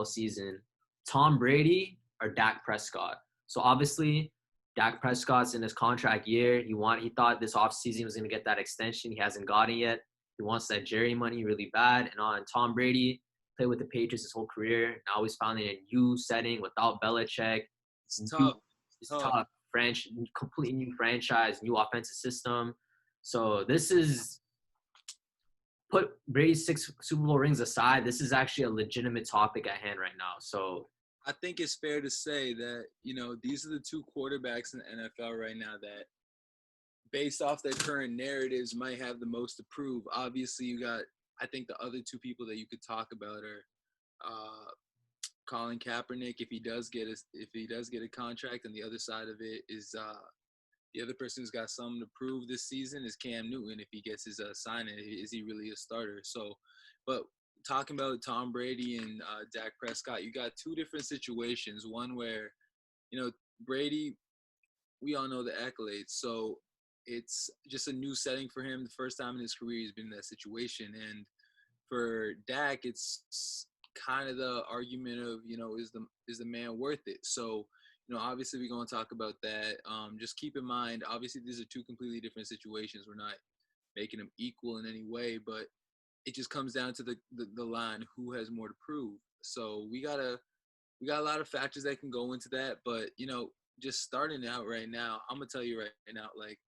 season, Tom Brady or Dak Prescott. So obviously, Dak Prescott's in his contract year. He thought this offseason he was going to get that extension. He hasn't gotten it yet. He wants that Jerry money really bad. And on Tom Brady, played with the Patriots his whole career. Now he's finally in a new setting without Belichick. It's tough. It's tough. Completely new franchise, new offensive system. So this is put Brady's 6 Super Bowl rings aside. This is actually a legitimate topic at hand right now. So I think it's fair to say that, these are the two quarterbacks in the NFL right now that, based off their current narratives, might have the most to prove. Obviously, you got, I think the other two people that you could talk about are Colin Kaepernick if he does get a contract, and the other side of it is the other person who's got something to prove this season is Cam Newton if he gets his signing. Is he really a starter? So, but talking about Tom Brady and Dak Prescott, you got two different situations. One where, Brady, we all know the accolades, so it's just a new setting for him. The first time in his career he's been in that situation, and for Dak, it's kind of the argument of, is the man worth it? So, obviously we're going to talk about that. Just keep in mind, obviously these are two completely different situations. We're not making them equal in any way, but it just comes down to the line, who has more to prove. So we got a lot of factors that can go into that, but, just starting out right now, I'm going to tell you right now, like,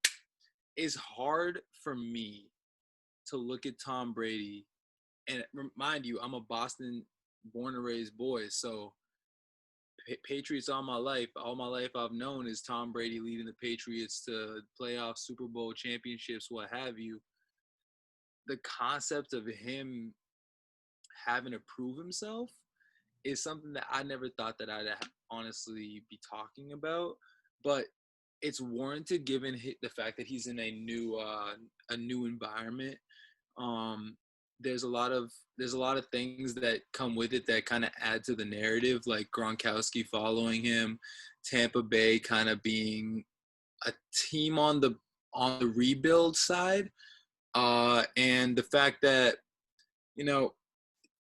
it's hard for me to look at Tom Brady, and remind you, I'm a Boston born and raised boy, so Patriots all my life I've known is Tom Brady leading the Patriots to playoffs, Super Bowl championships, what have you. The concept of him having to prove himself is something that I never thought that I'd honestly be talking about, but it's warranted given the fact that he's in a new environment. There's a lot of things that come with it that kind of add to the narrative, like Gronkowski following him, Tampa Bay kind of being a team on the rebuild side, and the fact that,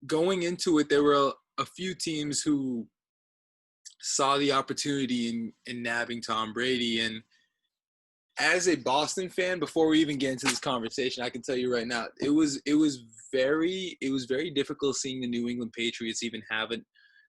going into it, there were a few teams who saw the opportunity in nabbing Tom Brady. And as a Boston fan, before we even get into this conversation, I can tell you right now, it was very difficult seeing the New England Patriots even have a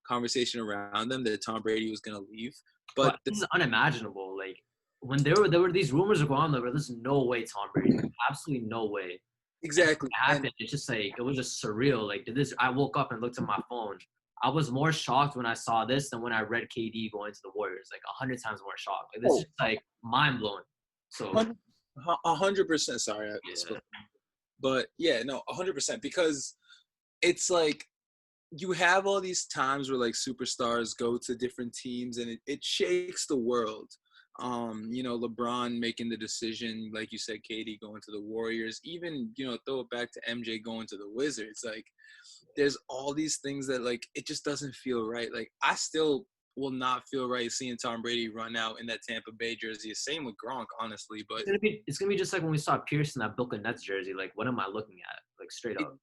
conversation around them that Tom Brady was going to leave. But this is unimaginable. Like, when there were these rumors going on, there's no way Tom Brady, absolutely no way. Exactly. It happened. It's just like, it was just surreal. Like, I woke up and looked at my phone. I was more shocked when I saw this than when I read KD going to the Warriors. Like 100 times more shocked. Like, this is like mind blowing. So 100%. Sorry, yeah. But yeah, no, 100%, because it's like you have all these times where like superstars go to different teams and it shakes the world. LeBron making the decision, like you said, KD going to the Warriors, even, throw it back to MJ going to the Wizards. Like, there's all these things that, like, it just doesn't feel right. Like, I still will not feel right seeing Tom Brady run out in that Tampa Bay jersey. Same with Gronk, honestly. But it's gonna be just like when we saw Pierce in that Brooklyn Nets jersey. Like, what am I looking at? Like, straight up.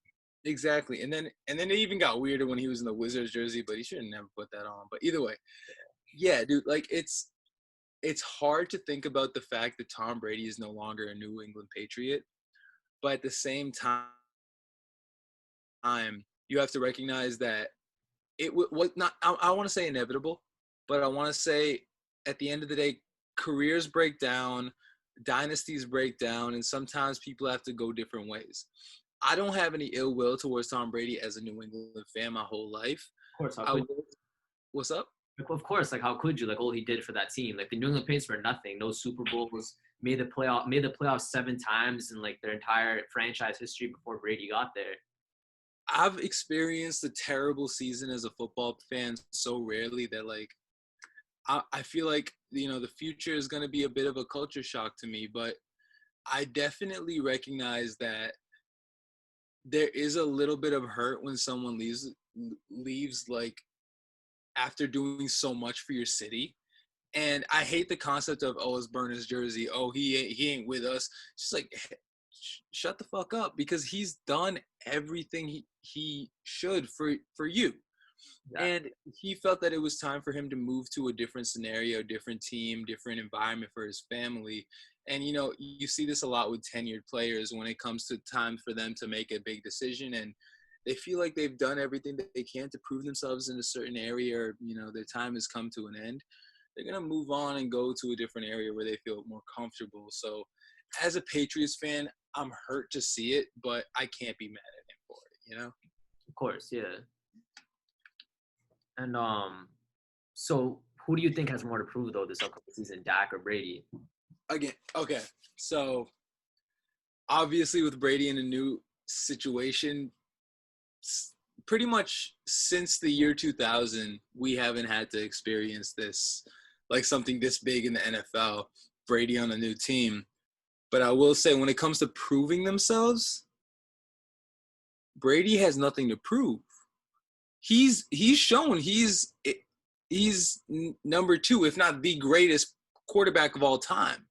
Exactly. And then it even got weirder when he was in the Wizards jersey, but he should have never put that on. But either way, yeah, dude, like, it's hard to think about the fact that Tom Brady is no longer a New England Patriot, but at the same time, you have to recognize that it was not, I want to say inevitable, but I want to say at the end of the day, careers break down, dynasties break down, and sometimes people have to go different ways. I don't have any ill will towards Tom Brady as a New England fan my whole life. Of course, what's up? Of course, like, how could you? Like, all he did for that team. Like, the New England Patriots were nothing. No Super Bowls. Made the playoffs 7 times in like their entire franchise history before Brady got there. I've experienced a terrible season as a football fan so rarely that, like, I feel like, the future is going to be a bit of a culture shock to me, but I definitely recognize that there is a little bit of hurt when someone leaves like after doing so much for your city. And I hate the concept of, let's burn his jersey. Oh, he ain't with us. Just like, shut the fuck up, because he's done everything he should for you. Yeah, And he felt that it was time for him to move to a different scenario, different team, different environment for his family. And, you see this a lot with tenured players when it comes to time for them to make a big decision. And they feel like they've done everything that they can to prove themselves in a certain area, or, their time has come to an end. They're going to move on and go to a different area where they feel more comfortable. So as a Patriots fan, I'm hurt to see it, but I can't be mad at him for it. of course, yeah. And so who do you think has more to prove though this upcoming season, Dak or Brady? Again, okay. So obviously with Brady in a new situation, pretty much since the year 2000, we haven't had to experience this, like something this big in the NFL, Brady on a new team. But I will say when it comes to proving themselves, Brady has nothing to prove. He's shown he's number 2, if not the greatest quarterback of all time.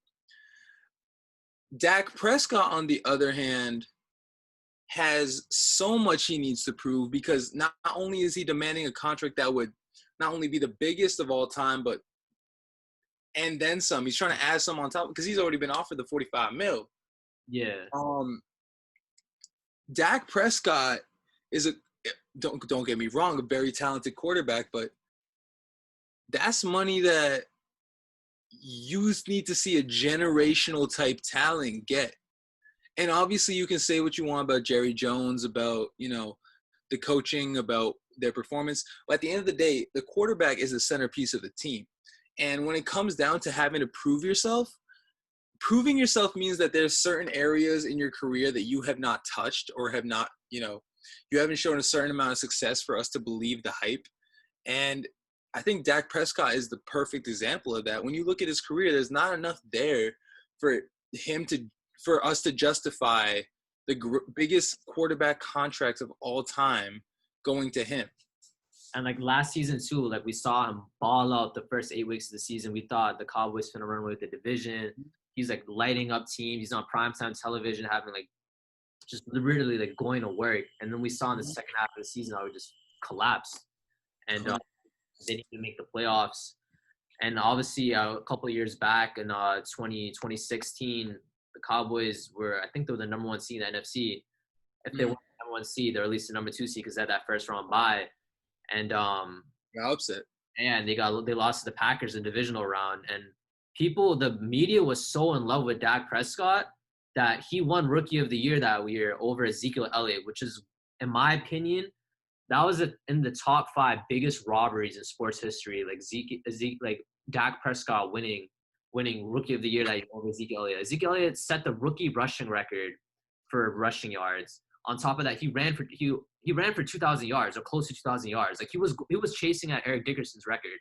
Dak Prescott, on the other hand, has so much he needs to prove, because not only is he demanding a contract that would not only be the biggest of all time, but and then some. He's trying to add some on top because he's already been offered the 45 mil. Yeah. Dak Prescott is don't get me wrong, a very talented quarterback, but that's money that you need to see a generational type talent get. And obviously you can say what you want about Jerry Jones, about, the coaching, about their performance. But at the end of the day, the quarterback is the centerpiece of the team. And when it comes down to having to prove yourself, proving yourself means that there's certain areas in your career that you have not touched, or have not, you haven't shown a certain amount of success for us to believe the hype. And I think Dak Prescott is the perfect example of that. When you look at his career, there's not enough there for us to justify the biggest quarterback contracts of all time going to him. And like last season too, like we saw him ball out the first 8 weeks of the season. We thought the Cowboys finna run away with the division. He's like lighting up teams. He's on primetime television, having like just literally like going to work. And then we saw in the second half of the season how he just collapsed, and they didn't even make the playoffs. And obviously, a couple of years back in 2016, the Cowboys were, I think they were the number 1 seed in the NFC. If they weren't the number 1 seed, they're at least the number 2 seed because they had that first round bye. And got upset. And they lost to the Packers in the divisional round. And the media was so in love with Dak Prescott that he won Rookie of the Year that year over Ezekiel Elliott, which is, in my opinion, that was in the top 5 biggest robberies in sports history. Like Dak Prescott winning Rookie of the Year that year over Ezekiel Elliott. Ezekiel Elliott set the rookie rushing record for rushing yards. On top of that, he ran for 2,000 yards or close to 2,000 yards. Like he was chasing at Eric Dickerson's record.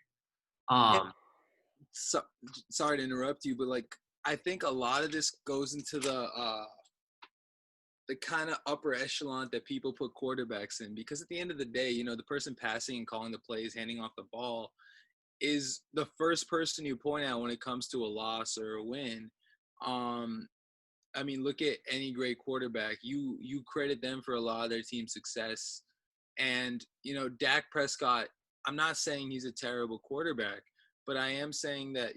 Sorry to interrupt you, but like I think a lot of this goes into the kind of upper echelon that people put quarterbacks in, because at the end of the day, the person passing and calling the plays, handing off the ball, is the first person you point out when it comes to a loss or a win. I mean, look at any great quarterback. You credit them for a lot of their team's success. And, Dak Prescott, I'm not saying he's a terrible quarterback, but I am saying that,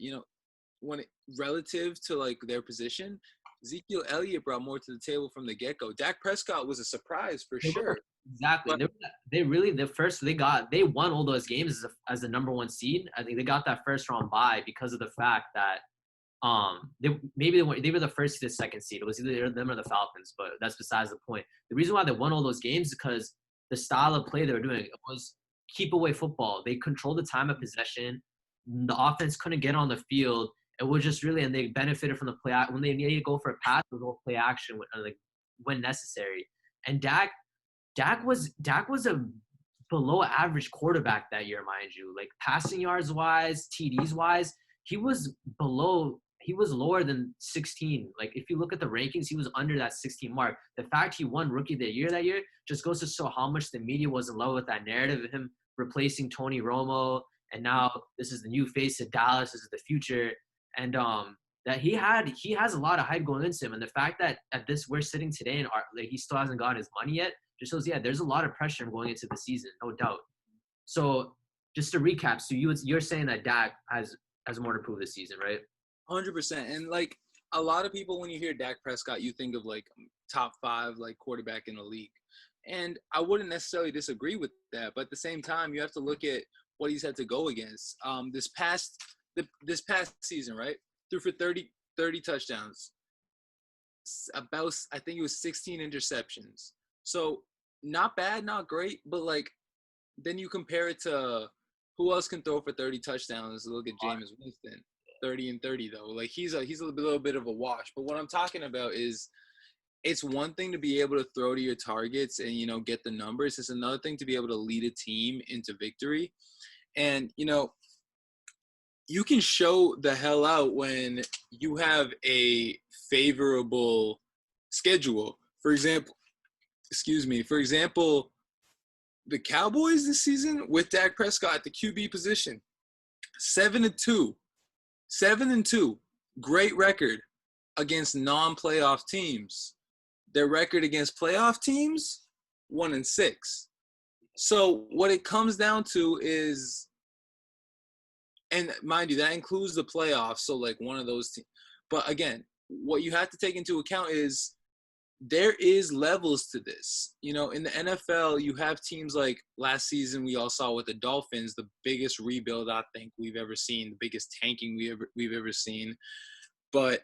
relative to like their position, Ezekiel Elliott brought more to the table from the get-go. Dak Prescott was a surprise for sure. Exactly. But they won all those games as the number 1 seed. I think they got that first round bye because of the fact that they were the first seed, the second seed. It was either them or the Falcons, but that's besides the point. The reason why they won all those games is because the style of play they were doing was keep away football. They controlled the time of possession. The offense couldn't get on the field. It was just really, and they benefited from the play when they needed to go for a pass, they would go play action when necessary. And Dak was a below average quarterback that year, mind you. Like passing yards wise, TDs wise, he was lower than 16. Like if you look at the rankings, he was under that 16 mark. The fact he won Rookie of the Year that year just goes to show how much the media was in love with that narrative of him replacing Tony Romo, and now this is the new face of Dallas, this is the future. And that he has a lot of hype going into him. And the fact that we're sitting today and he still hasn't gotten his money yet just shows, there's a lot of pressure going into the season, no doubt. So just to recap, so you're saying that Dak has more to prove this season, right? 100%. And like a lot of people, when you hear Dak Prescott, you think of like top 5 like quarterback in the league. And I wouldn't necessarily disagree with that, but at the same time, you have to look at what he's had to go against. This past season, right? Threw for 30 touchdowns, about I think it was 16 interceptions. So not bad, not great, but like then you compare it to who else can throw for 30 touchdowns? Look at Jameis Winston, 30 and 30 though. Like he's a little bit of a wash. But what I'm talking about is it's one thing to be able to throw to your targets and get the numbers. It's another thing to be able to lead a team into victory. And you can show the hell out when you have a favorable schedule. For example, the Cowboys this season with Dak Prescott at the QB position, 7-2, 7-2, great record against non-playoff teams. Their record against playoff teams, 1-6. So what it comes down to is, and mind you, that includes the playoffs. So like one of those teams. But again, what you have to take into account is there is levels to this. In the NFL, you have teams like last season we all saw with the Dolphins, the biggest rebuild I think we've ever seen, the biggest tanking we've ever seen. But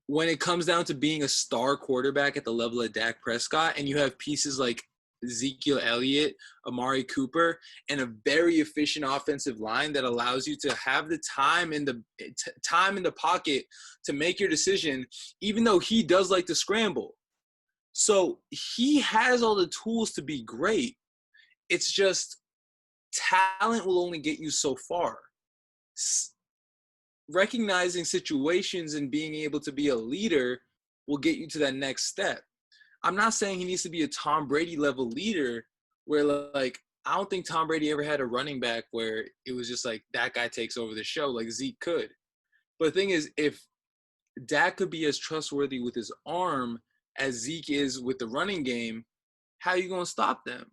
when it comes down to being a star quarterback at the level of Dak Prescott, and you have pieces like Ezekiel Elliott, Amari Cooper, and a very efficient offensive line that allows you to have the time in the pocket to make your decision, even though he does like to scramble. So he has all the tools to be great. It's just talent will only get you so far. Recognizing situations and being able to be a leader will get you to that next step. I'm not saying he needs to be a Tom Brady level leader where like I don't think Tom Brady ever had a running back where it was just like that guy takes over the show like Zeke could. But the thing is, if Dak could be as trustworthy with his arm as Zeke is with the running game, how are you going to stop them?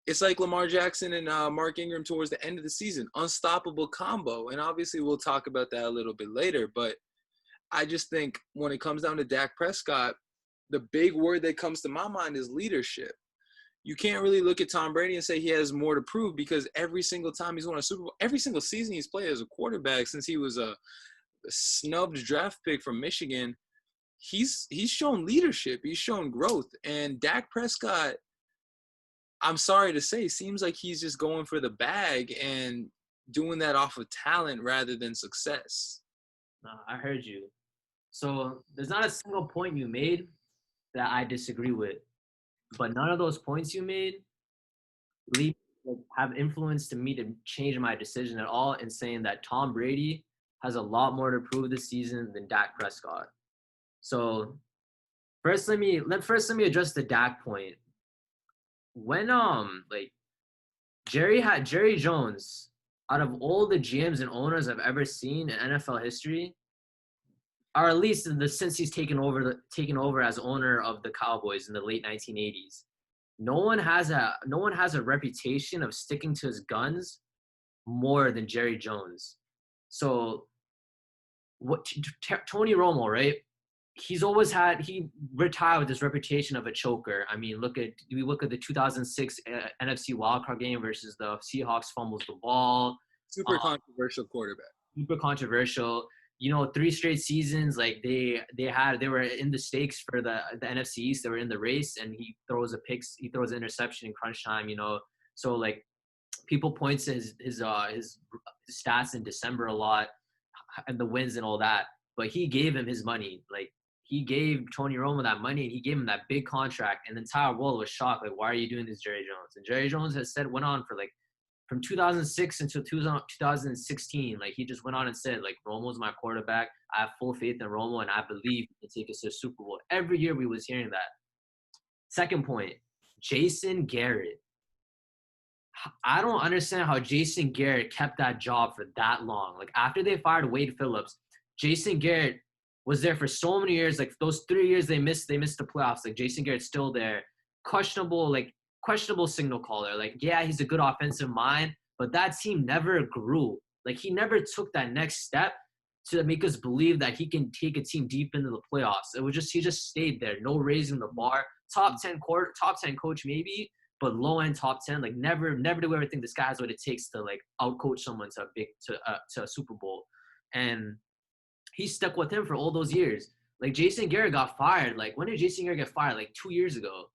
It's like Lamar Jackson and Mark Ingram towards the end of the season, unstoppable combo. And obviously we'll talk about that a little bit later. But I just think when it comes down to Dak Prescott, the big word that comes to my mind is leadership. You can't really look at Tom Brady and say he has more to prove because every single time he's won a Super Bowl, every single season he's played as a quarterback since he was a snubbed draft pick from Michigan, he's shown leadership. He's shown growth. And Dak Prescott, I'm sorry to say, seems like he's just going for the bag and doing that off of talent rather than success. I heard you. So there's not a single point you made that I disagree with, but none of those points you made have influence to me to change my decision at all in saying that Tom Brady has a lot more to prove this season than Dak Prescott. So first let me address the Dak point. When Jerry Jones, out of all the GMs and owners I've ever seen in NFL history, or at least since he's taken over as owner of the Cowboys in the late 1980s, no one has a reputation of sticking to his guns more than Jerry Jones. So Tony Romo, right? He retired with this reputation of a choker. I mean, we look at the 2006 NFC wildcard game versus the Seahawks fumbles the ball. Super controversial quarterback. Super controversial. 3 straight seasons, like they were in the stakes for the NFC East. They were in the race, and he throws an interception in crunch time. So like people point to his stats in December a lot, and the wins and all that. But he gave him his money. Like he gave Tony Romo that money, and he gave him that big contract. And the entire world was shocked. Like, why are you doing this, Jerry Jones? And Jerry Jones went on for like from 2006 until 2016, like he just went on and said, like, Romo's my quarterback. I have full faith in Romo, and I believe he can take us to a Super Bowl. Every year we was hearing that. Second point, Jason Garrett. I don't understand how Jason Garrett kept that job for that long. Like after they fired Wade Phillips, Jason Garrett was there for so many years. Like those 3 years they missed the playoffs. Like Jason Garrett's still there. Questionable questionable signal caller. Like, yeah, he's a good offensive mind, but that team never grew. Like, he never took that next step to make us believe that he can take a team deep into the playoffs. It was just he just stayed there, no raising the bar. Top 10 coach maybe, but low end top 10. Like never do we ever think this guy has what it takes to like outcoach someone to a Super Bowl. And he stuck with him for all those years. Like Jason Garrett got fired. Like when did Jason Garrett get fired? Like 2 years ago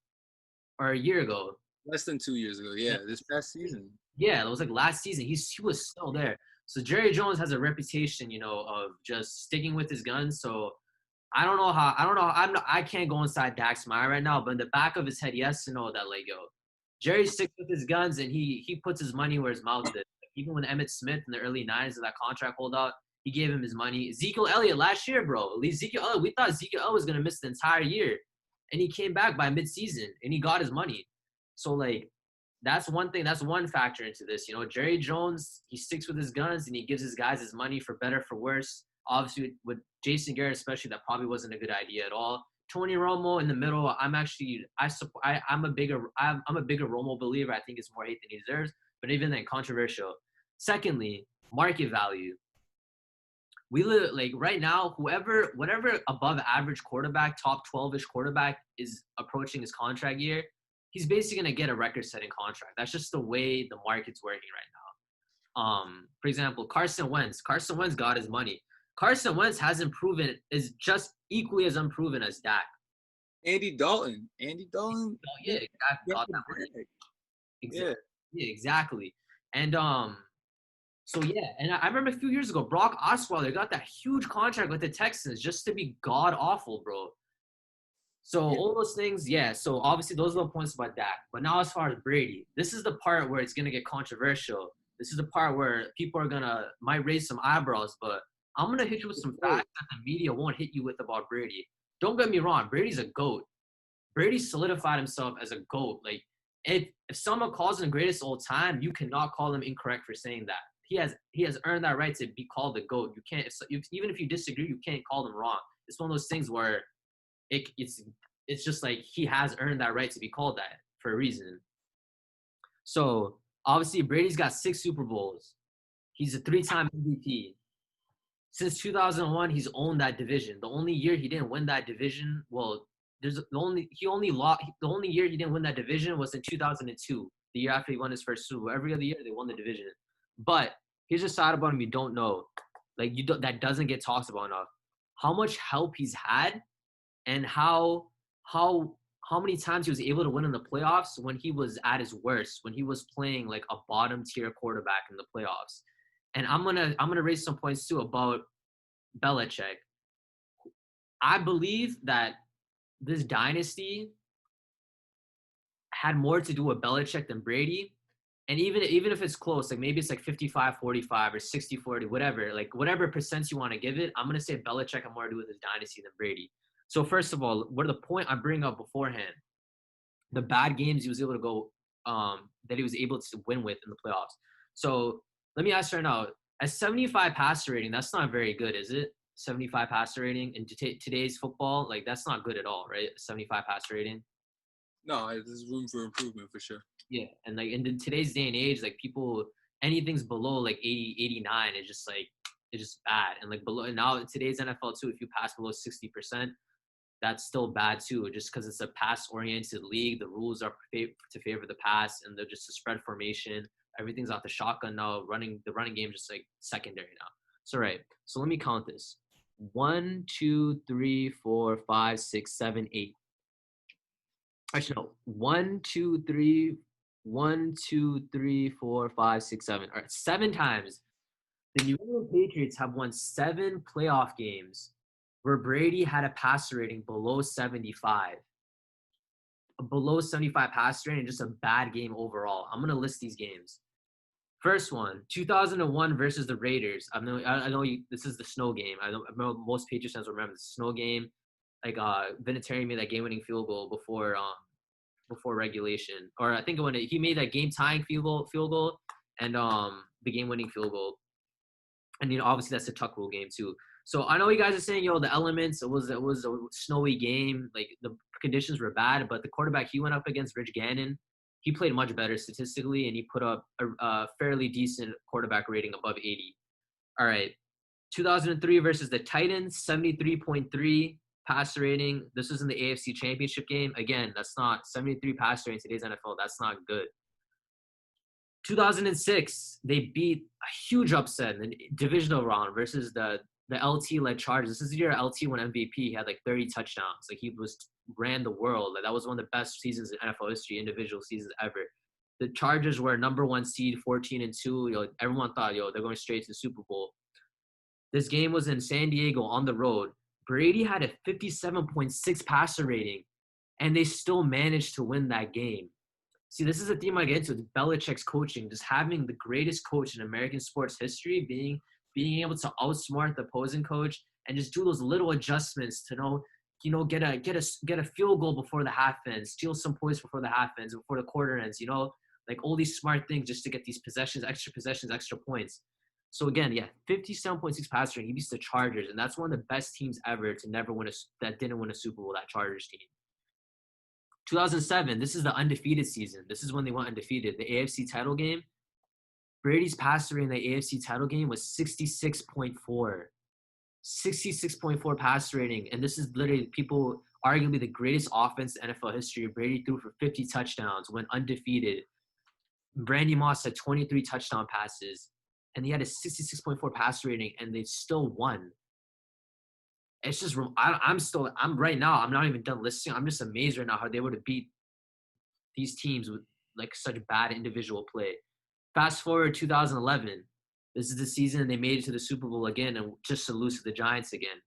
or a year ago. Less than 2 years ago. Yeah, this past season. Yeah, it was like last season. He was still there. So Jerry Jones has a reputation, of just sticking with his guns. So I don't know. I can't go inside Dak's mind right now, but in the back of his head, he has to know that like, yo, Jerry sticks with his guns and he puts his money where his mouth is. Like, even when Emmitt Smith in the early 90s of that contract holdout, he gave him his money. Ezekiel Elliott last year, bro. We thought Ezekiel Elliott was gonna miss the entire year, and he came back by midseason and he got his money. So like, that's one thing. That's one factor into this. Jerry Jones, he sticks with his guns and he gives his guys his money for better, for worse. Obviously, with Jason Garrett especially, that probably wasn't a good idea at all. Tony Romo in the middle, I'm a bigger Romo believer. I think it's more hate than he deserves, but even then, controversial. Secondly, market value. We live like right now, whatever above average quarterback, top 12-ish quarterback is approaching his contract year, he's basically gonna get a record-setting contract. That's just the way the market's working right now. For example, Carson Wentz. Carson Wentz got his money. Carson Wentz is just equally as unproven as Dak. Andy Dalton. Oh, yeah, exactly. Got that money. Exactly. Yeah, exactly. And so yeah, and I remember a few years ago, Brock Osweiler got that huge contract with the Texans just to be god awful, bro. So all those things, yeah. So obviously those are the points about Dak. But now as far as Brady, this is the part where it's gonna get controversial. This is the part where people might raise some eyebrows, but I'm gonna hit you with some facts that the media won't hit you with about Brady. Don't get me wrong, Brady's a GOAT. Brady solidified himself as a GOAT. Like if someone calls him the greatest of all time, you cannot call him incorrect for saying that. He has earned that right to be called the GOAT. You can't, even if you disagree, you can't call him wrong. It's one of those things where it's just like he has earned that right to be called that for a reason. So obviously Brady's got 6 Super Bowls. He's a 3-time MVP. Since 2001, he's owned that division. The only year he didn't win that division, the only year he didn't win that division was in 2002, the year after he won his first Super Bowl. Every other year they won the division. But here's a side about him you don't know, that doesn't get talked about enough. How much help he's had, and how many times he was able to win in the playoffs when he was at his worst, when he was playing like a bottom tier quarterback in the playoffs. And I'm gonna raise some points too about Belichick. I believe that this dynasty had more to do with Belichick than Brady. And even if it's close, like maybe it's like 55-45 or 60-40, whatever, like whatever percents you want to give it, I'm gonna say Belichick had more to do with his dynasty than Brady. So first of all, what the point I'm bringing up beforehand, the bad games he was able to go, that he was able to win with in the playoffs. So let me ask you right now, at 75 passer rating, that's not very good, is it? 75 passer rating in today's football, like that's not good at all, right? 75 passer rating. No, there's room for improvement for sure. Yeah, and like in today's day and age, like people, anything's below like 80, 89 is just like, it's just bad. And like below, and now in today's NFL too, if you pass below 60%, that's still bad too, just because it's a pass-oriented league. The rules are to favor the pass, and they're just a spread formation. Everything's off the shotgun now. The running game just like secondary now. So right. So let me count this: 1, 2, 3, 4, 5, 6, 7, 8. Actually, no. 1, 2, 3, 1, 2, 3, 4, 5, 6, 7. All right, 7 times. The New England Patriots have won 7 playoff games where Brady had a passer rating below 75. A below 75 passer rating, and just a bad game overall. I'm going to list these games. First one, 2001 versus the Raiders. I know this is the snow game. I know most Patriots fans remember the snow game. Like Vinatieri made that game-winning field goal before regulation, or I think when he made that game-tying field goal, and the game-winning field goal. And obviously that's a tuck rule game too. So I know you guys are saying, the elements, it was a snowy game, like the conditions were bad, but the quarterback he went up against, Rich Gannon, he played much better statistically, and he put up a fairly decent quarterback rating above 80. All right. 2003 versus the Titans, 73.3 passer rating. This was in the AFC Championship game. Again, that's not 73 passer rating in today's NFL. That's not good. 2006, they beat a huge upset in the divisional round versus the LT-led Chargers. This is the year LT won MVP. He had like 30 touchdowns. Like he ran the world. Like that was one of the best seasons in NFL history, individual seasons ever. The Chargers were number 1 seed, 14-2. Everyone thought, they're going straight to the Super Bowl. This game was in San Diego on the road. Brady had a 57.6 passer rating, and they still managed to win that game. See, this is a theme I get into. It's Belichick's coaching, just having the greatest coach in American sports history, being able to outsmart the opposing coach and just do those little adjustments to get a field goal before the half ends, steal some points before the half ends, before the quarter ends. Like all these smart things just to get these possessions, extra points. So again, 57.6 passer rating. He beats the Chargers, and that's one of the best teams ever to never win that didn't win a Super Bowl. That Chargers team. 2007. This is the undefeated season. This is when they went undefeated. The AFC title game. Brady's passer rating in the AFC title game was 66.4. 66.4 passer rating, and this is literally arguably the greatest offense in NFL history. Brady threw for 50 touchdowns, went undefeated. Randy Moss had 23 touchdown passes. And he had a 66.4 passer rating, and they still won. It's just, I'm right now, I'm not even done listening. I'm just amazed right now how they were to beat these teams with like such bad individual play. Fast forward 2011. This is the season they made it to the Super Bowl again and just to lose to the Giants again.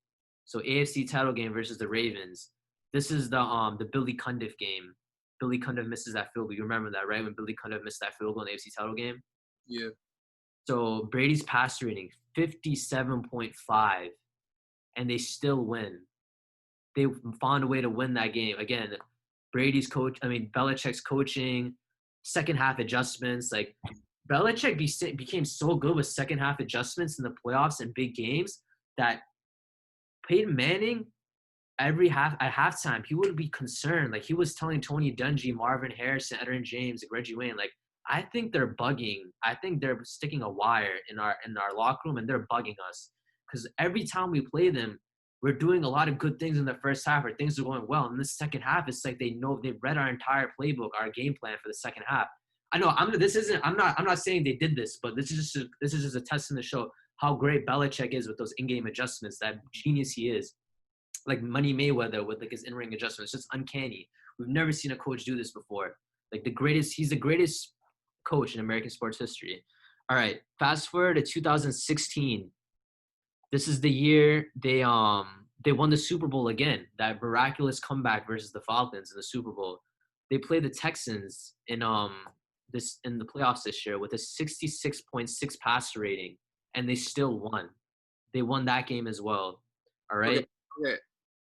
So AFC title game versus the Ravens. This is the Billy Cundiff game. Billy Cundiff misses that field goal. You remember that, right? When Billy Cundiff missed that field goal in the AFC title game? Yeah. So Brady's passer rating, 57.5, and they still win. They found a way to win that game. Again, Belichick's coaching, second half adjustments. Like Belichick became so good with second half adjustments in the playoffs and big games that Peyton Manning, at halftime, he would be concerned. Like he was telling Tony Dungy, Marvin Harrison, Edgerrin James, Reggie Wayne, like, I think they're bugging. I think they're sticking a wire in our locker room, and they're bugging us. Because every time we play them, we're doing a lot of good things in the first half, or things are going well. In the second half, it's like they've read our entire playbook, our game plan for the second half. I know I'm not saying they did this, but this is just a testament to show how great Belichick is with those in-game adjustments. That genius he is. Like Money Mayweather with like his in-ring adjustments, it's just uncanny. We've never seen a coach do this before. Like he's the greatest coach in American sports history. All right, fast forward to 2016. This is the year they won the Super Bowl again. That miraculous comeback versus the Falcons in the Super Bowl. They played the Texans in the playoffs this year with a 66.6 passer rating, and they still won. They won that game as well. All right. Okay.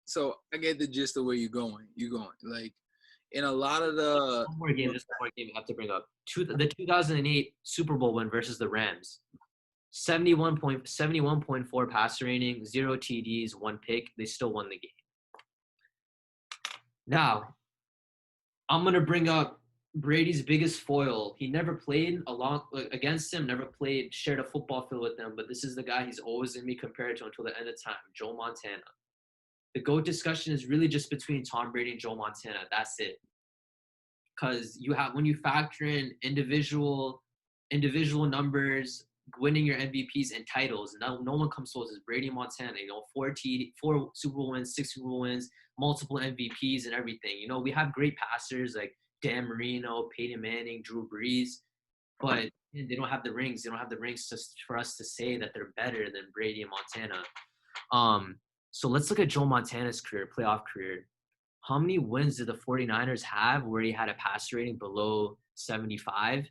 So I get the gist of where you're going. Like in a lot of the one more game I have to bring up. The 2008 Super Bowl win versus the Rams. 71.4 passer rating, 0 TDs, 1 pick. They still won the game. Now, I'm going to bring up Brady's biggest foil. He never played against him, shared a football field with him, but this is the guy he's always going to be compared to until the end of time, Joe Montana. The GOAT discussion is really just between Tom Brady and Joe Montana. That's it. Because when you factor in individual numbers, winning your MVPs and titles, no one comes close as Brady and Montana. 4 Super Bowl wins, 6 Super Bowl wins, multiple MVPs and everything. We have great passers like Dan Marino, Peyton Manning, Drew Brees, but they don't have the rings. They don't have the rings for us to say that they're better than Brady and Montana. So let's look at Joe Montana's playoff career. How many wins did the 49ers have where he had a passer rating below 75?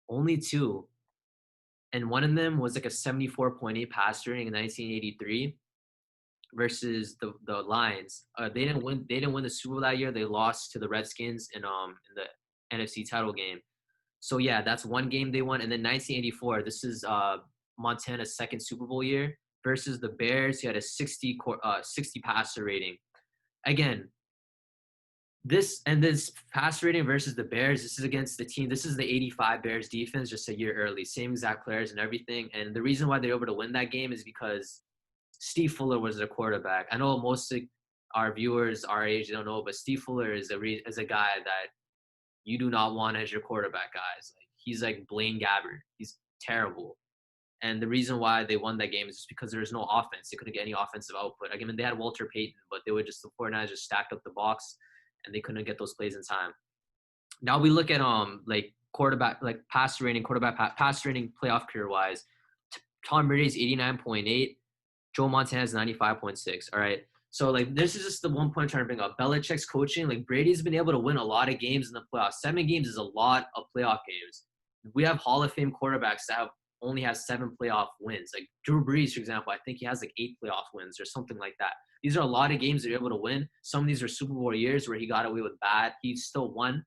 Only 2. And one of them was like a 74.8 passer rating in 1983 versus the Lions. They didn't win the Super Bowl that year. They lost to the Redskins in the NFC title game. So yeah, that's one game they won. And then 1984, this is Montana's second Super Bowl year versus the Bears. He had a 60 passer rating. Again, this pass rating versus the Bears, this is against the team. This is the 85 Bears defense just a year early. Same exact players and everything. And the reason why they're able to win that game is because Steve Fuller was their quarterback. I know most of our viewers our age don't know, but Steve Fuller is a guy that you do not want as your quarterback, guys. Like he's like Blaine Gabbert. He's terrible. And the reason why they won that game is just because there was no offense. They couldn't get any offensive output. I mean, they had Walter Payton, but the 49ers just stacked up the box and they couldn't get those plays in time. Now we look at like quarterback, like pass rating playoff career wise. Tom Brady's 89.8, Joe Montana's 95.6. All right. So like this is just the one point I'm trying to bring up. Belichick's coaching, like Brady's been able to win a lot of games in the playoffs. 7 games is a lot of playoff games. We have Hall of Fame quarterbacks that only has 7 playoff wins. Like Drew Brees, for example, I think he has like 8 playoff wins or something like that. These are a lot of games that you're able to win. Some of these are Super Bowl years where he got away with bad. He still won,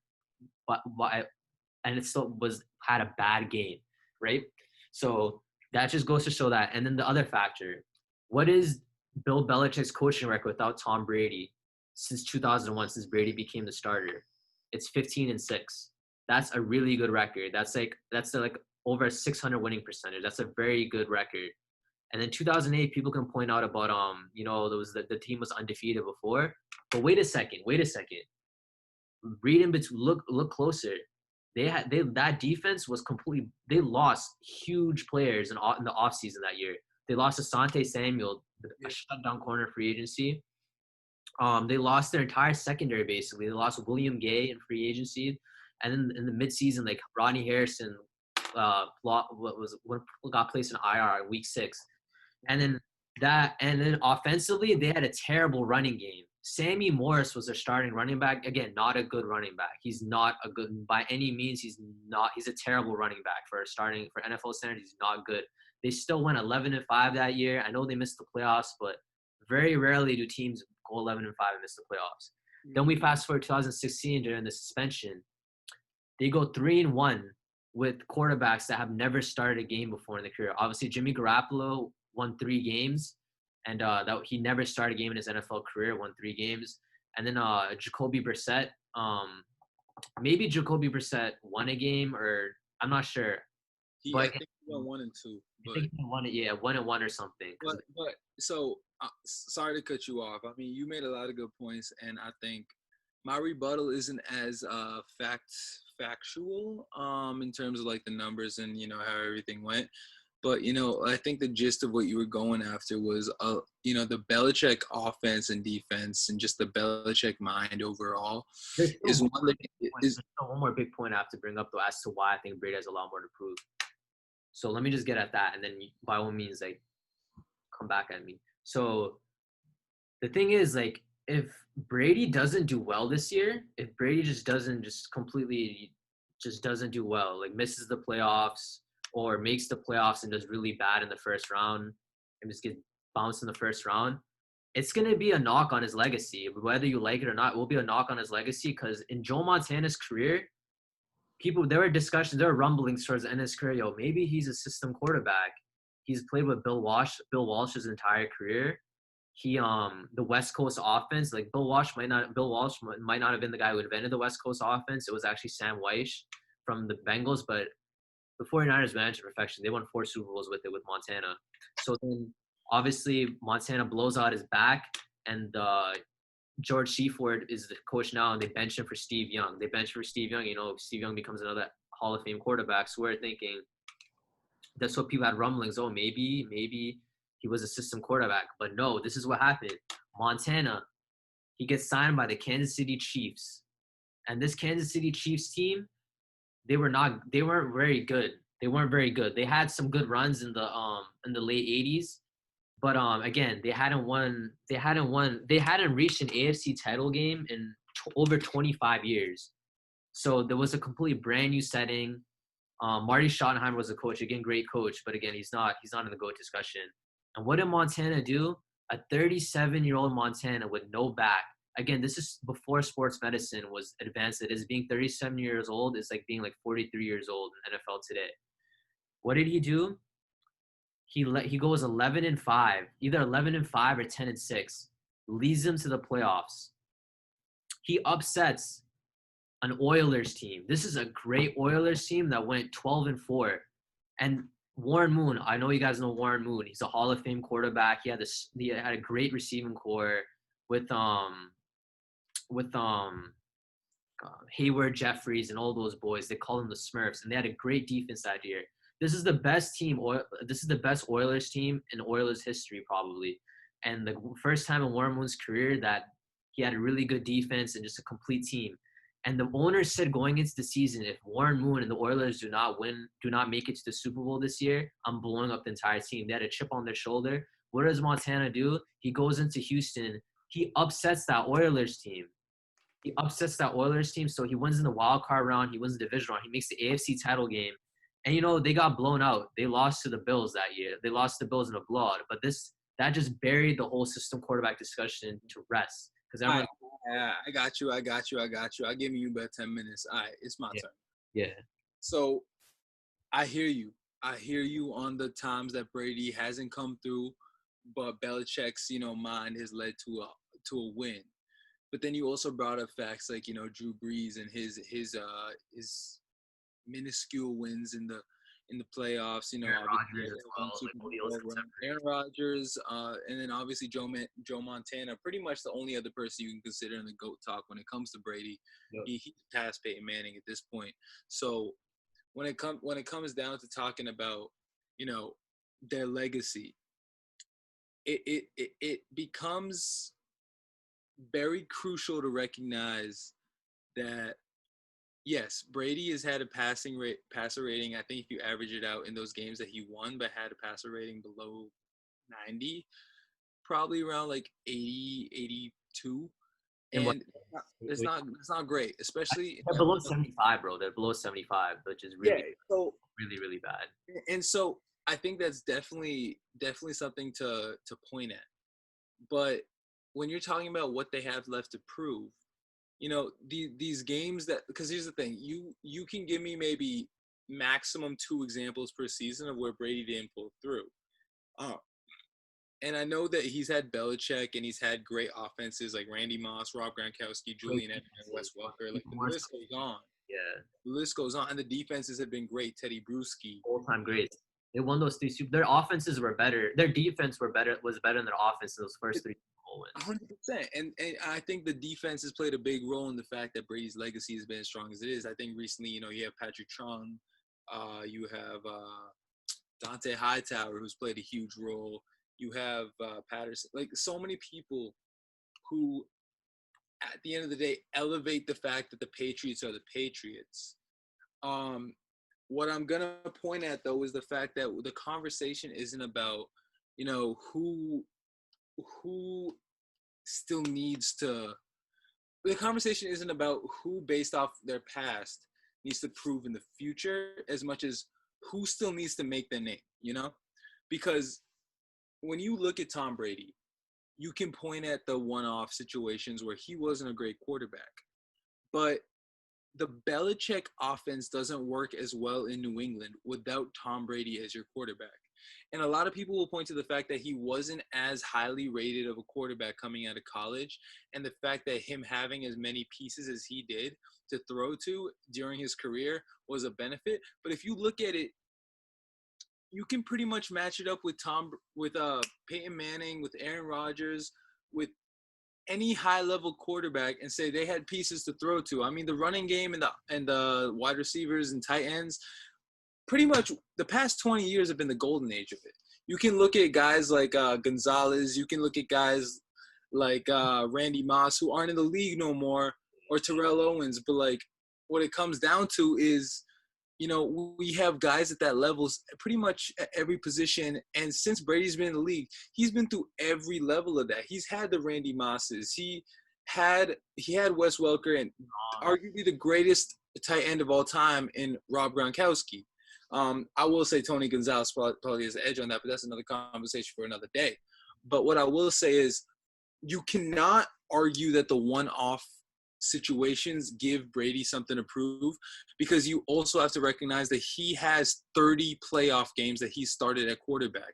but and it still had a bad game, right? So that just goes to show that. And then the other factor, what is Bill Belichick's coaching record without Tom Brady since 2001, since Brady became the starter? It's 15-6. That's a really good record. That's like over 600 winning percentage. That's a very good record. And then 2008, people can point out about there was the team was undefeated before. But wait a second. Read in between. Look closer. That defense was completely. They lost huge players in the offseason that year. They lost Asante Samuel, a shutdown corner free agency. They lost their entire secondary basically. They lost William Gay in free agency, and then in the midseason, like Rodney Harrison, got placed in IR in week 6, and then offensively they had a terrible running game. Sammy Morris was their starting running back. Again, not a good running back. He's not a good by any means. He's a terrible running back for NFL standards. He's not good. They still went 11-5 that year. I know they missed the playoffs, but very rarely do teams go 11-5 and miss the playoffs. Mm-hmm. Then we fast forward 2016 during the suspension. They go 3-1 with quarterbacks that have never started a game before in their career. Obviously, Jimmy Garoppolo won 3 games, and that he never started a game in his NFL career. Won 3 games, and then Jacoby Brissett. Maybe Jacoby Brissett won a game, or I'm not sure. I think he won 1 and 2. But, I think he won it. Yeah, 1 and 1 or something. But so sorry to cut you off. I mean, you made a lot of good points, and I think my rebuttal isn't as factual in terms of like the numbers and how everything went. But I think the gist of what you were going after was the Belichick offense and defense and just the Belichick mind overall is one that is one more big point I have to bring up though as to why I think Brady has a lot more to prove. So let me just get at that, and then by all means, like, come back at me. So the thing is, like, if Brady doesn't do well this year, if Brady just doesn't do well, like misses the playoffs or makes the playoffs and does really bad in the first round and just gets bounced in the first round, it's going to be a knock on his legacy. Whether you like it or not, it will be a knock on his legacy because in Joe Montana's career, there were rumblings towards the end of his career, maybe he's a system quarterback. He's played with Bill Walsh his entire career. He the West Coast offense, like Bill Walsh might not have been the guy who invented the West Coast offense. It was actually Sam Weish from the Bengals, but the 49ers managed to perfection. They won 4 Super Bowls with Montana. So then obviously Montana blows out his back, and George Seaford is the coach now, and they bench him for Steve Young. Steve Young becomes another Hall of Fame quarterback. So we're thinking that's what people had rumblings. Oh, maybe he was a system quarterback. But no, this is what happened. Montana, he gets signed by the Kansas City Chiefs. And this Kansas City Chiefs team, they weren't very good. They had some good runs in the late 80s. But again, they hadn't reached an AFC title game in over 25 years. So there was a complete brand new setting. Marty Schottenheimer was a coach, again, great coach, but again, he's not in the GOAT discussion. And what did Montana do? A 37-year-old Montana with no back. Again, this is before sports medicine was advanced. It is being 37 years old is like being like 43 years old in NFL today. What did he do? He goes 11-5, either 11-5 or 10-6, leads them to the playoffs. He upsets an Oilers team. This is a great Oilers team that went 12-4. And Warren Moon, I know you guys know Warren Moon. He's a Hall of Fame quarterback. He had a great receiving core with with Hayward, Jeffries, and all those boys. They call them the Smurfs, and they had a great defense that year. This is the best team. This is the best Oilers team in Oilers history, probably, and the first time in Warren Moon's career that he had a really good defense and just a complete team. And the owners said going into the season, if Warren Moon and the Oilers do not make it to the Super Bowl this year, I'm blowing up the entire team. They had a chip on their shoulder. What does Montana do? He goes into Houston. He upsets that Oilers team. So he wins in the wild card round. He wins the division round. He makes the AFC title game. And, they got blown out. They lost to the Bills that year. They lost to the Bills in a blowout. But that just buried the whole system quarterback discussion to rest. Because everyone. I got you. I'll give you about 10 minutes. All right, it's my turn. Yeah. So I hear you. I hear you on the times that Brady hasn't come through, but Belichick's, mind has led to a win. But then you also brought up facts like, Drew Brees and his minuscule wins in the playoffs. Aaron Rodgers, and then obviously Joe Montana, pretty much the only other person you can consider in the GOAT talk when it comes to Brady. Yep. He passed Peyton Manning at this point. So when it comes down to talking about, their legacy, it becomes very crucial to recognize that, yes, Brady has had a passer rating. I think if you average it out in those games that he won, but had a passer rating below 90, probably around like 80, 82. And it's not great, especially they're below 75, bro. They're below 75, which is really really, really bad. And so I think that's definitely something to point at. But when you're talking about what they have left to prove, these games because here's the thing, you can give me maybe maximum 2 examples per season of where Brady didn't pull through. And I know that he's had Belichick and he's had great offenses like Randy Moss, Rob Gronkowski, Julian Edelman, Wes Welker. Like the list goes on. Yeah. The list goes on. And the defenses have been great. Teddy Bruschi. All-time greats. They won those 3 Super. Their offenses were better. Their defense was better than their offense in those first 3 wins. 100%. And I think the defense has played a big role in the fact that Brady's legacy has been as strong as it is. I think recently, you have Patrick Chung. You have Dante Hightower, who's played a huge role. You have Patterson. Like, so many people who, at the end of the day, elevate the fact that the Patriots are the Patriots. What I'm going to point at, though, is the fact that the conversation isn't about, who still needs to – the conversation isn't about who, based off their past, needs to prove in the future as much as who still needs to make their name, Because when you look at Tom Brady, you can point at the one-off situations where he wasn't a great quarterback. But the Belichick offense doesn't work as well in New England without Tom Brady as your quarterback. And a lot of people will point to the fact that he wasn't as highly rated of a quarterback coming out of college, and the fact that him having as many pieces as he did to throw to during his career was a benefit. But if you look at it, you can pretty much match it up with Peyton Manning, with Aaron Rodgers, with any high-level quarterback, and say they had pieces to throw to. I mean, the running game and the wide receivers and tight ends, pretty much the past 20 years have been the golden age of it. You can look at guys like Gonzalez. You can look at guys like Randy Moss, who aren't in the league no more, or Terrell Owens. But, like, what it comes down to is, we have guys at that level pretty much at every position. And since Brady's been in the league, he's been through every level of that. He's had the Randy Mosses. He had Wes Welker and arguably the greatest tight end of all time in Rob Gronkowski. I will say Tony Gonzalez probably has the edge on that, but that's another conversation for another day. But what I will say is you cannot argue that the one-off situations give Brady something to prove, because you also have to recognize that he has 30 playoff games that he started at quarterback.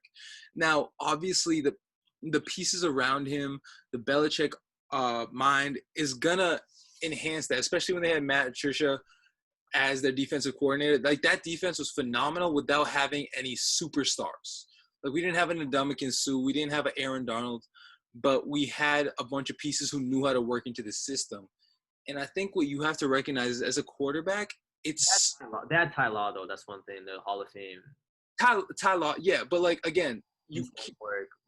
Now, obviously, the pieces around him, the Belichick mind is gonna enhance that, especially when they had Matt Patricia as their defensive coordinator. Like, that defense was phenomenal without having any superstars. Like, we didn't have an Ndamukong Suh, we didn't have an Aaron Donald, but we had a bunch of pieces who knew how to work into the system. And I think what you have to recognize is, as a quarterback, it's They had Ty Law, though. That's one thing. The Hall of Fame. Ty Law, yeah, but like, again,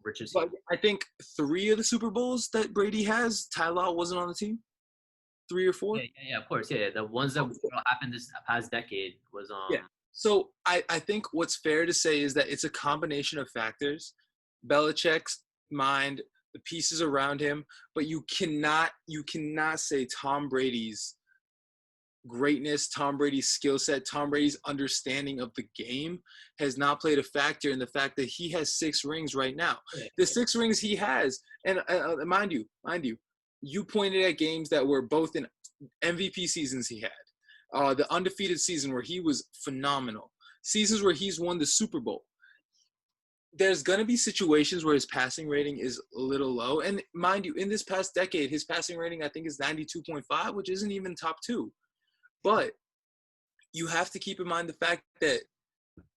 Richardson. but I think 3 of the Super Bowls that Brady has, Ty Law wasn't on the team. 3 or 4. Yeah, of course. Yeah, the ones that happened this past decade was Yeah. So I think what's fair to say is that it's a combination of factors. Belichick's mind, the pieces around him, but you cannot say Tom Brady's greatness, Tom Brady's skill set, Tom Brady's understanding of the game has not played a factor in the fact that he has 6 rings right now. The 6 rings he has, and mind you, you pointed at games that were both in MVP seasons he had. The undefeated season where he was phenomenal. Seasons where he's won the Super Bowl. There's going to be situations where his passing rating is a little low. And mind you, in this past decade, his passing rating, I think, is 92.5, which isn't even top 2. But you have to keep in mind the fact that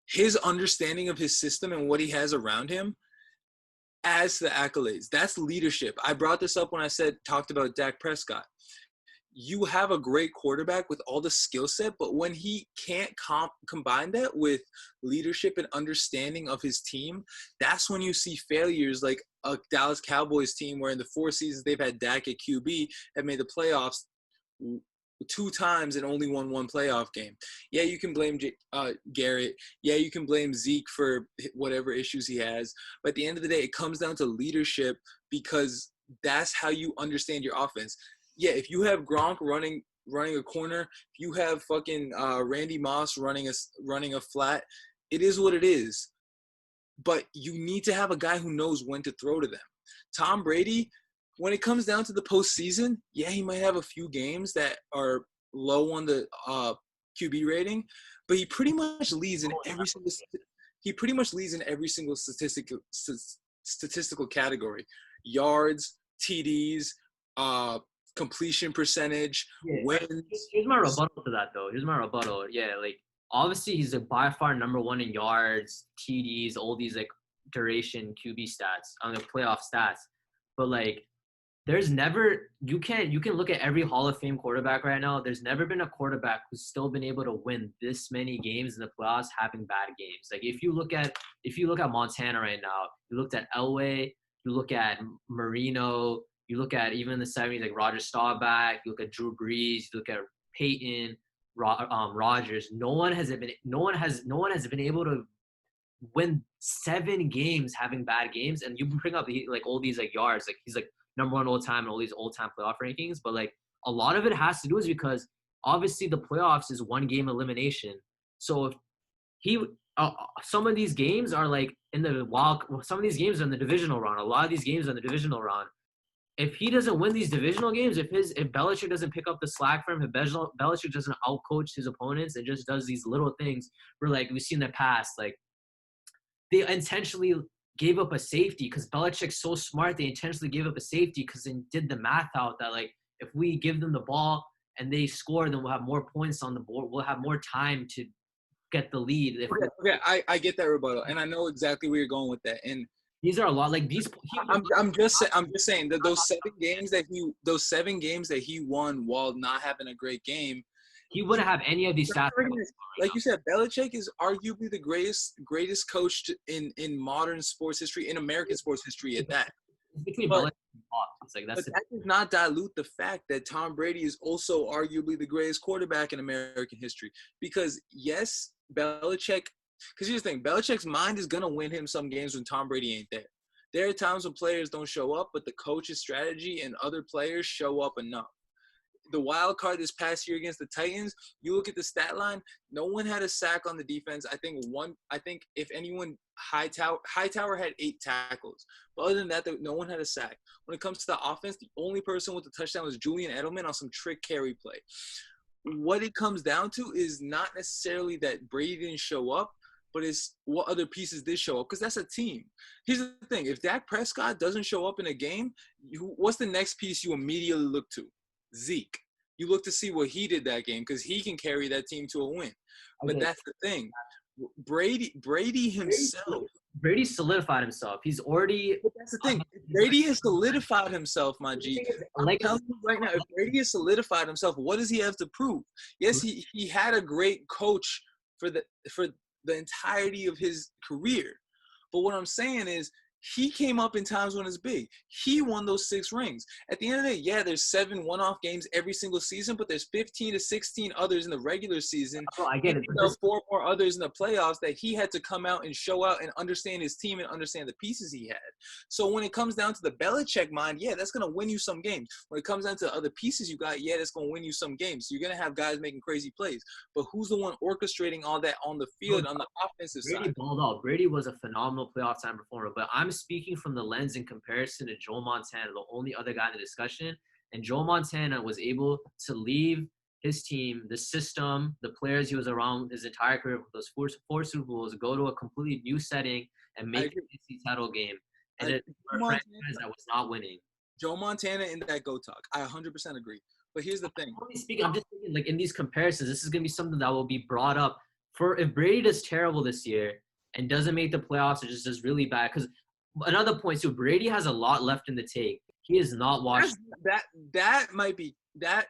his understanding of his system and what he has around him adds to the accolades. That's leadership. I brought this up when I talked about Dak Prescott. You have a great quarterback with all the skill set, but when he can't combine that with leadership and understanding of his team, that's when you see failures like a Dallas Cowboys team where in the 4 seasons they've had Dak at QB have made the playoffs 2 times and only won 1 playoff game. Yeah, you can blame Garrett. Yeah, you can blame Zeke for whatever issues he has. But at the end of the day, it comes down to leadership because that's how you understand your offense. Yeah, if you have Gronk running a corner, if you have fucking Randy Moss running a flat, it is what it is. But you need to have a guy who knows when to throw to them. Tom Brady, when it comes down to the postseason, yeah, he might have a few games that are low on the QB rating, but he pretty much leads in every single statistical category: yards, TDs, completion percentage, wins. Here's my rebuttal to that, though. Yeah, like, obviously he's by far number 1 in yards, TDs, all these like duration QB stats on the playoff stats. But like, there's never you can look at every Hall of Fame quarterback right now. There's never been a quarterback who's still been able to win this many games in the playoffs having bad games. Like, if you look at Montana right now, you looked at Elway, you look at Marino, you look at even in the 70s like Roger Staubach, you look at Drew Brees, you look at Peyton, Rodgers. No one has been able to win 7 games having bad games. And you bring up like all these like yards, like he's like number 1 all time and all these all-time playoff rankings. But like, a lot of it has to do is because obviously the playoffs is 1 game elimination. So if he some of these games are like some of these games are in the divisional round. A lot of these games are in the divisional round. If he doesn't win these divisional games, if Belichick doesn't pick up the slack for him, if Belichick doesn't outcoach his opponents and just does these little things where, like, we've seen in the past, like, they intentionally gave up a safety because Belichick's so smart. They intentionally gave up a safety because they did the math out that, like, if we give them the ball and they score, then we'll have more points on the board. We'll have more time to get the lead. Okay, I get that rebuttal, and I know exactly where you're going with that. And these are a lot like these. I'm just saying that those 7 games that he won while not having a great game, he wouldn't have any of these stats. Like you said, Belichick is arguably the greatest coach in modern sports history, in American sports history at that. But that does not dilute the fact that Tom Brady is also arguably the greatest quarterback in American history. Because yes, Belichick. Because here's the thing, Belichick's mind is going to win him some games when Tom Brady ain't there. There are times when players don't show up, but the coach's strategy and other players show up enough. The wild card this past year against the Titans, you look at the stat line, no one had a sack on the defense. I think if anyone, Hightower had 8 tackles. But other than that, no one had a sack. When it comes to the offense, the only person with the touchdown was Julian Edelman on some trick carry play. What it comes down to is not necessarily that Brady didn't show up, but it's what other pieces did show up, because that's a team. Here's the thing. If Dak Prescott doesn't show up in a game, what's the next piece you immediately look to? Zeke. You look to see what he did that game because he can carry that team to a win. But Okay. that's the thing. Brady himself. Brady solidified himself. He's already. But that's the thing. If Brady has solidified himself, my G. I'm Like telling you right now, if Brady has solidified himself, what does he have to prove? Yes, he had a great coach for the entirety of his career. But what I'm saying is he came up in times when it's big. He won those 6 rings. At the end of the day, yeah, there's 7 one-off games every single season, but there's 15 to 16 others in the regular season. bro, I get it. And 4 more others in the playoffs that he had to come out and show out and understand his team and understand the pieces he had. So when it comes down to the Belichick mind, yeah, that's going to win you some games. When it comes down to other pieces you got, yeah, that's going to win you some games. So you're going to have guys making crazy plays. But who's the one orchestrating all that on the field, on the offensive Brady side? balled out. Brady was a phenomenal playoff time performer, but I'm speaking from the lens in comparison to Joe Montana, the only other guy in the discussion. And Joe Montana was able to leave his team, the system, the players he was around his entire career, those four Super Bowls, go to a completely new setting and make the NC title game. And it for a franchise that was not winning. Joe Montana in that go talk. I 100% agree. But here's the thing. I'm just thinking, like, in these comparisons, this is going to be something that will be brought up for if Brady does terrible this year and doesn't make the playoffs or just does really bad. Because another point too, Brady has a lot left in the tank. He is not washed. That might be that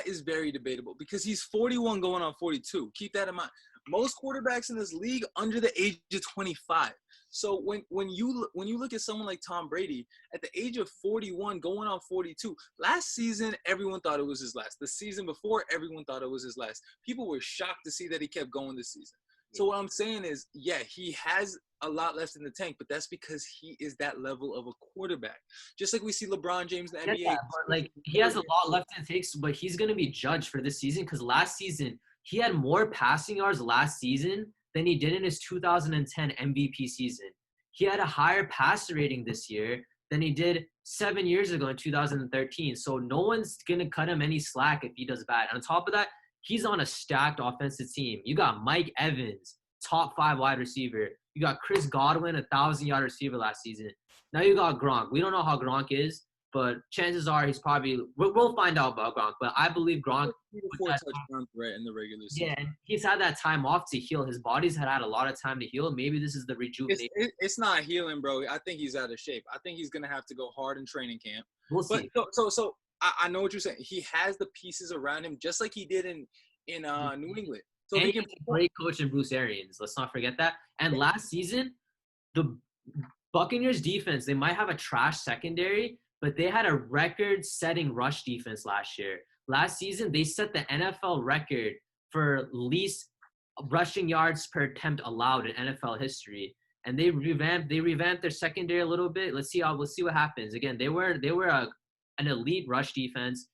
is very debatable because he's 41 going on 42. Keep that in mind. Most quarterbacks in this league under the age of 25. So when you look at someone like Tom Brady at the age of 41 going on 42, last season everyone thought it was his last. The season before everyone thought it was his last. People were shocked to see that he kept going this season. So what I'm saying is, yeah, he has a lot left in the tank, but that's because he is that level of a quarterback. Just like we see LeBron James in the NBA. That, like, he has a lot left in the tank, but he's going to be judged for this season because last season he had more passing yards last season than he did in his 2010 MVP season. He had a higher passer rating this year than he did 7 years ago in 2013. So no one's going to cut him any slack if he does bad. And on top of that, he's on a stacked offensive team. You got Mike Evans, top 5 wide receiver. You got Chris Godwin, 1,000-yard receiver last season. Now you got Gronk. We don't know how Gronk is, but chances are he's probably – we'll find out about Gronk. But I believe Gronk – 4 touchdowns right in the regular season. Yeah, and he's had that time off to heal. His body's had a lot of time to heal. Maybe this is the rejuvenation. It's not healing, bro. I think he's out of shape. I think he's going to have to go hard in training camp. We'll see. So I know what you're saying. He has the pieces around him just like he did in New England. So and he's a great coach in Bruce Arians. Let's not forget that. And last season, the Buccaneers defense, they might have a trash secondary, but they had a record-setting rush defense last year. Last season, they set the NFL record for least rushing yards per attempt allowed in NFL history. And they revamped their secondary a little bit. We'll see what happens. Again, they were an elite rush defense.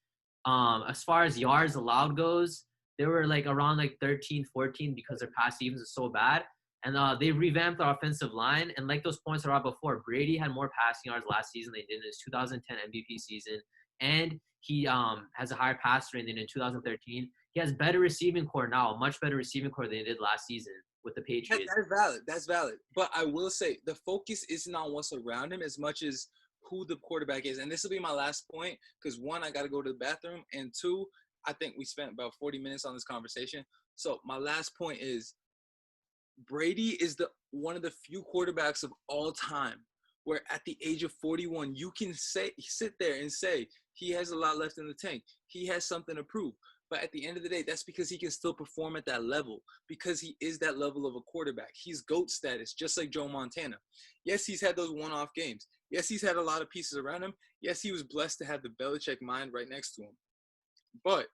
As far as yards allowed goes, they were like around like 13, 14 because their pass defense is so bad. And they revamped their offensive line. And like those points are out before, Brady had more passing yards last season than he did in his 2010 MVP season. And he has a higher pass rate than in 2013. He has better receiving core now, a much better receiving core than he did last season with the Patriots. That's valid. But I will say the focus isn't on what's around him as much as who the quarterback is. And this will be my last point because, 1, I got to go to the bathroom. And 2, I think we spent about 40 minutes on this conversation. So my last point is Brady is one of the few quarterbacks of all time where at the age of 41, you can sit there and say he has a lot left in the tank. He has something to prove. But at the end of the day, that's because he can still perform at that level because he is that level of a quarterback. He's GOAT status, just like Joe Montana. Yes, he's had those one-off games. Yes, he's had a lot of pieces around him. Yes, he was blessed to have the Belichick mind right next to him. But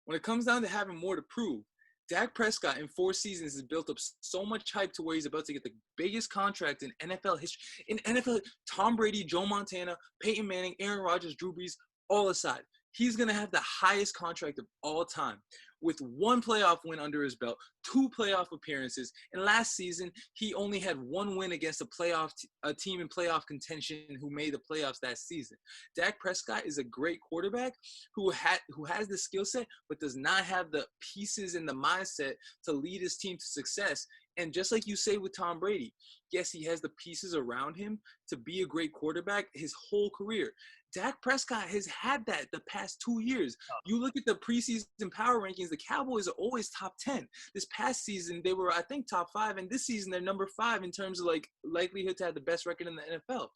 when it comes down to having more to prove, Dak Prescott in 4 seasons has built up so much hype to where he's about to get the biggest contract in NFL history. In NFL, Tom Brady, Joe Montana, Peyton Manning, Aaron Rodgers, Drew Brees, all aside. He's going to have the highest contract of all time with 1 playoff win under his belt, 2 playoff appearances. And last season, he only had 1 win against a team in playoff contention who made the playoffs that season. Dak Prescott is a great quarterback who has the skill set but does not have the pieces and the mindset to lead his team to success. And just like you say with Tom Brady, yes, he has the pieces around him to be a great quarterback his whole career. Dak Prescott has had that the past 2 years. You look at the preseason power rankings, the Cowboys are always top 10. This past season, they were, I think, top 5. And this season, they're number 5 in terms of, like, likelihood to have the best record in the NFL.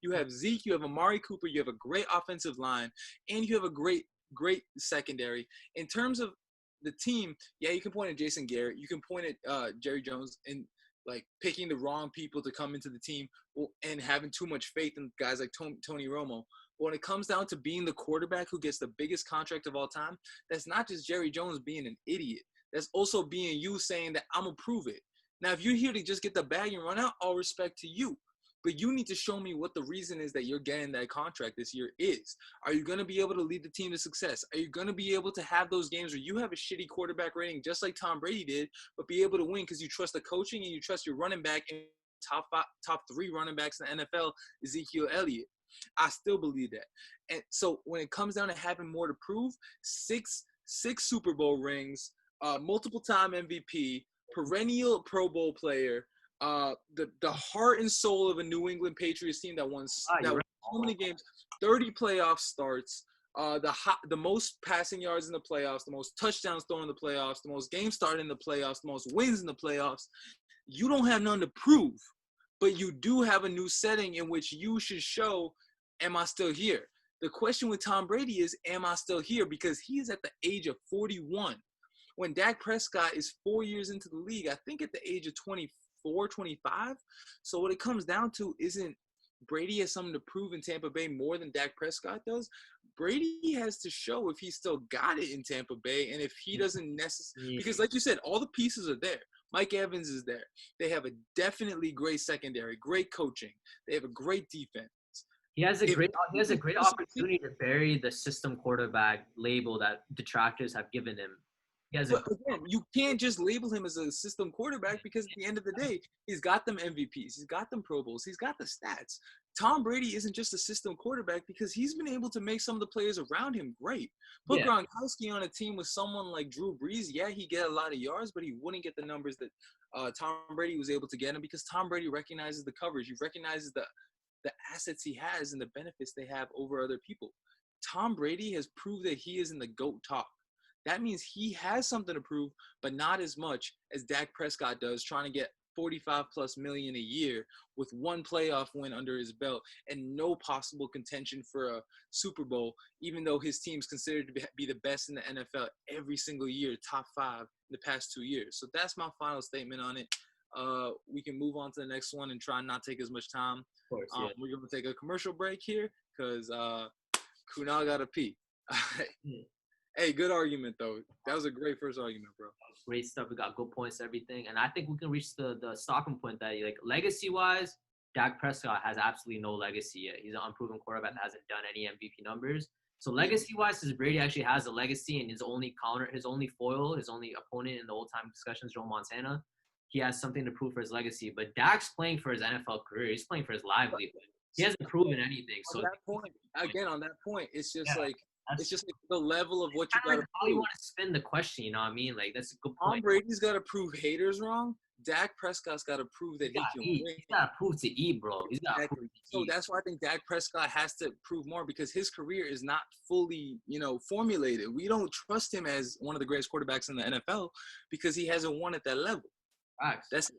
You have Zeke, you have Amari Cooper, you have a great offensive line, and you have a great secondary. In terms of the team, yeah, you can point at Jason Garrett. You can point at Jerry Jones and, like, picking the wrong people to come into the team and having too much faith in guys like Tony Romo. When it comes down to being the quarterback who gets the biggest contract of all time, that's not just Jerry Jones being an idiot. That's also being you saying that I'm going to prove it. Now, if you're here to just get the bag and run out, all respect to you. But you need to show me what the reason is that you're getting that contract this year is. Are you going to be able to lead the team to success? Are you going to be able to have those games where you have a shitty quarterback rating just like Tom Brady did, but be able to win because you trust the coaching and you trust your running back and top 3 running backs in the NFL, Ezekiel Elliott? I still believe that. And so when it comes down to having more to prove, six Super Bowl rings, multiple time MVP, perennial Pro Bowl player, the heart and soul of a New England Patriots team that won so many games, 30 playoff starts, the most passing yards in the playoffs, the most touchdowns thrown in the playoffs, the most games started in the playoffs, the most wins in the playoffs. You don't have none to prove, but you do have a new setting in which you should show, am I still here? The question with Tom Brady is, am I still here? Because he is at the age of 41. When Dak Prescott is 4 years into the league, I think at the age of 24, 25. So what it comes down to isn't Brady has something to prove in Tampa Bay more than Dak Prescott does. Brady has to show if he still got it in Tampa Bay, and if he doesn't necessarily, because like you said, all the pieces are there. Mike Evans is there. They have a definitely great secondary, great coaching. They have a great defense. He has a great opportunity to bury the system quarterback label that detractors have given him. But again, you can't just label him as a system quarterback because at the end of the day, he's got them MVPs, he's got them Pro Bowls, he's got the stats. Tom Brady isn't just a system quarterback because he's been able to make some of the players around him great. Put Gronkowski on a team with someone like Drew Brees, yeah, he get a lot of yards, but he wouldn't get the numbers that Tom Brady was able to get him because Tom Brady recognizes the coverage. He recognizes the assets he has and the benefits they have over other people. Tom Brady has proved that he is in the GOAT talk. That means he has something to prove, but not as much as Dak Prescott does, trying to get $45+ million a year with one playoff win under his belt and no possible contention for a Super Bowl, even though his team's considered to be the best in the NFL every single year, top 5 in the past 2 years. So that's my final statement on it. We can move on to the next one and try and not take as much time. Of course, yeah. We're going to take a commercial break here because Kunal got to pee. Hey, good argument, though. That was a great first argument, bro. Great stuff. We got good points, everything. And I think we can reach the stopping point that, like, legacy-wise, Dak Prescott has absolutely no legacy yet. He's an unproven quarterback that hasn't done any MVP numbers. So legacy-wise, since Brady actually has a legacy and his only foil, his only opponent in the old-time discussions, Joe Montana, he has something to prove for his legacy. But Dak's playing for his NFL career. He's playing for his livelihood. He hasn't proven anything. So on that point, it's just like, it's just like the level of what you got to prove. How you want to spin the question, you know what I mean? Like, that's a good point. Tom Brady's got to prove haters wrong. Dak Prescott's got to prove that he can win. He's got to prove to eat, bro. He's got to prove to eat. So that's why I think Dak Prescott has to prove more because his career is not fully, formulated. We don't trust him as one of the greatest quarterbacks in the NFL because he hasn't won at that level. Facts. That's it.